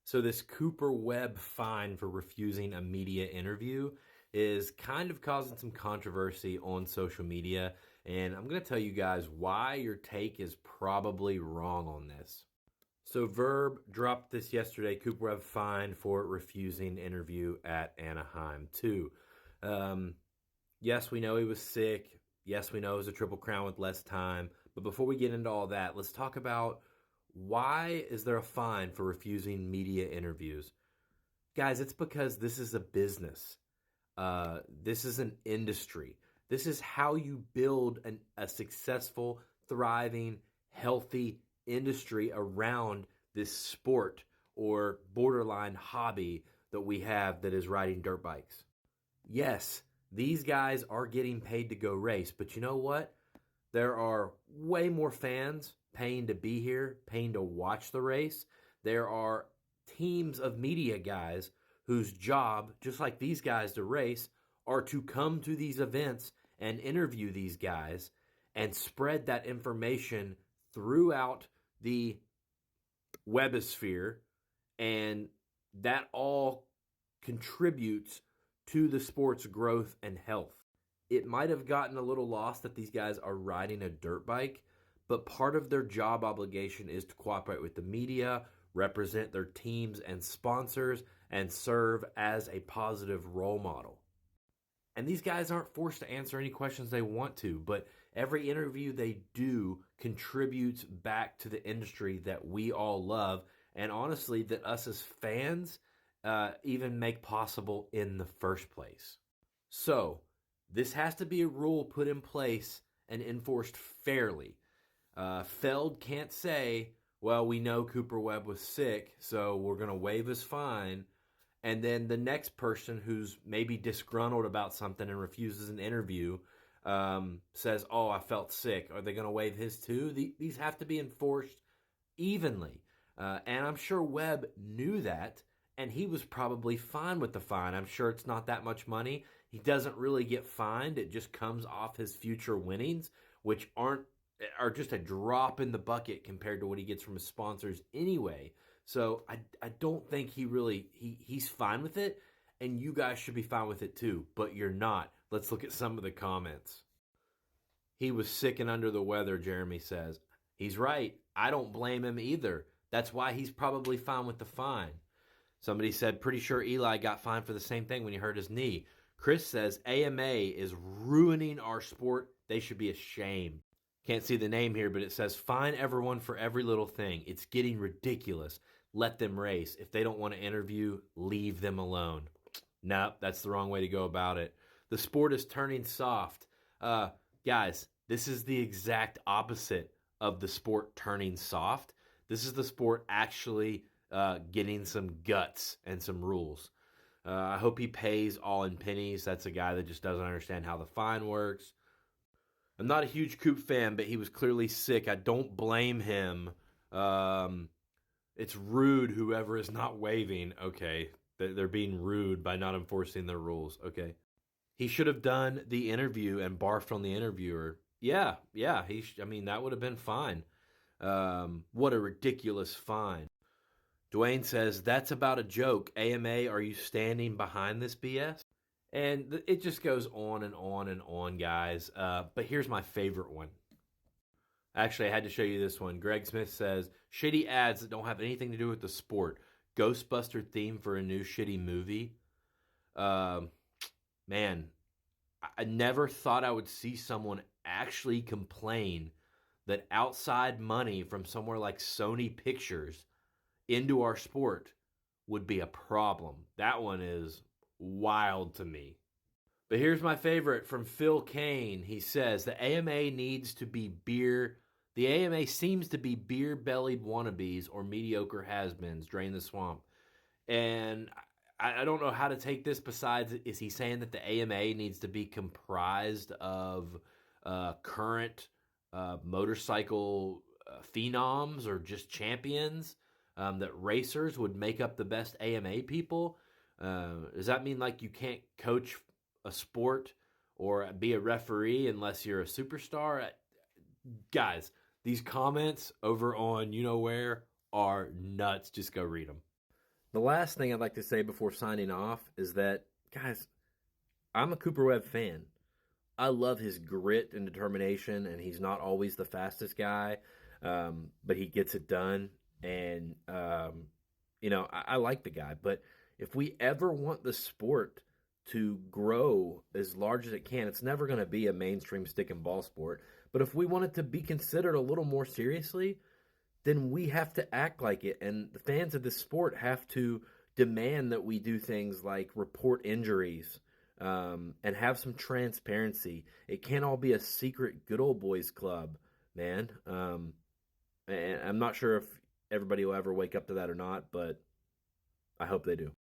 So this Cooper Webb fine for refusing a media interview is kind of causing some controversy on social media, and I'm going to tell you guys why your take is probably wrong on this. So Verb dropped this yesterday, Cooper Webb fined for refusing interview at Anaheim 2. Yes, we know he was sick. Yes, we know it was a triple crown with less time. But before we get into all that, let's talk about why is there a fine for refusing media interviews? Guys, it's because this is a business. This is an industry. This is how you build a successful, thriving, healthy industry around this sport or borderline hobby that we have that is riding dirt bikes. Yes, these guys are getting paid to go race, but you know what? There are way more fans paying to be here, paying to watch the race. There are teams of media guys whose job, just like these guys to race, are to come to these events and interview these guys and spread that information throughout the webosphere, and that all contributes to the sport's growth and health. It might have gotten a little lost that these guys are riding a dirt bike, but part of their job obligation is to cooperate with the media, represent their teams and sponsors, and serve as a positive role model. And these guys aren't forced to answer any questions they want to, but every interview they do contributes back to the industry that we all love, and honestly, that us as fans even make possible in the first place. So, this has to be a rule put in place and enforced fairly. Feld can't say, well, we know Cooper Webb was sick, so we're going to waive his fine. And then the next person who's maybe disgruntled about something and refuses an interview says, oh, I felt sick. Are they going to waive his too? These have to be enforced evenly. And I'm sure Webb knew that, and he was probably fine with the fine. I'm sure it's not that much money. He doesn't really get fined. It just comes off his future winnings, which are just a drop in the bucket compared to what he gets from his sponsors anyway. So I don't think he's fine with it, and you guys should be fine with it too, but you're not. Let's look at some of the comments. He was sick and under the weather, Jeremy says. He's right. I don't blame him either. That's why he's probably fine with the fine. Somebody said, pretty sure Eli got fined for the same thing when he hurt his knee. Chris says, AMA is ruining our sport. They should be ashamed. Can't see the name here, but it says, fine everyone for every little thing. It's getting ridiculous. Let them race. If they don't want to interview, leave them alone. Nope, that's the wrong way to go about it. The sport is turning soft. Guys, this is the exact opposite of the sport turning soft. This is the sport actually getting some guts and some rules. I hope he pays all in pennies. That's a guy that just doesn't understand how the fine works. I'm not a huge Coop fan, but he was clearly sick. I don't blame him. It's rude whoever is not waiving. Okay, they're being rude by not enforcing their rules. Okay. He should have done the interview and barfed on the interviewer. Yeah. That would have been fine. What a ridiculous fine. Dwayne says, that's about a joke. AMA, are you standing behind this BS? And it just goes on and on and on, guys. But here's my favorite one. Actually, I had to show you this one. Greg Smith says, shitty ads that don't have anything to do with the sport. Ghostbuster theme for a new shitty movie. Man, I never thought I would see someone actually complain that outside money from somewhere like Sony Pictures into our sport would be a problem. That one is wild to me. But here's my favorite from Phil Kane. He says, the AMA needs to be beer. The AMA seems to be beer-bellied wannabes or mediocre has-beens. Drain the swamp. And I don't know how to take this besides, is he saying that the AMA needs to be comprised of current motorcycle phenoms or just champions? That racers would make up the best AMA people? Does that mean like you can't coach a sport or be a referee unless you're a superstar? Guys, these comments over on you know where are nuts. Just go read them. The last thing I'd like to say before signing off is that, guys, I'm a Cooper Webb fan. I love his grit and determination, and he's not always the fastest guy, but he gets it done. And, I like the guy. But if we ever want the sport to grow as large as it can, it's never going to be a mainstream stick and ball sport. But if we want it to be considered a little more seriously, then we have to act like it. And the fans of this sport have to demand that we do things like report injuries, and have some transparency. It can't all be a secret good old boys club, man. And I'm not sure if everybody will ever wake up to that or not, but I hope they do.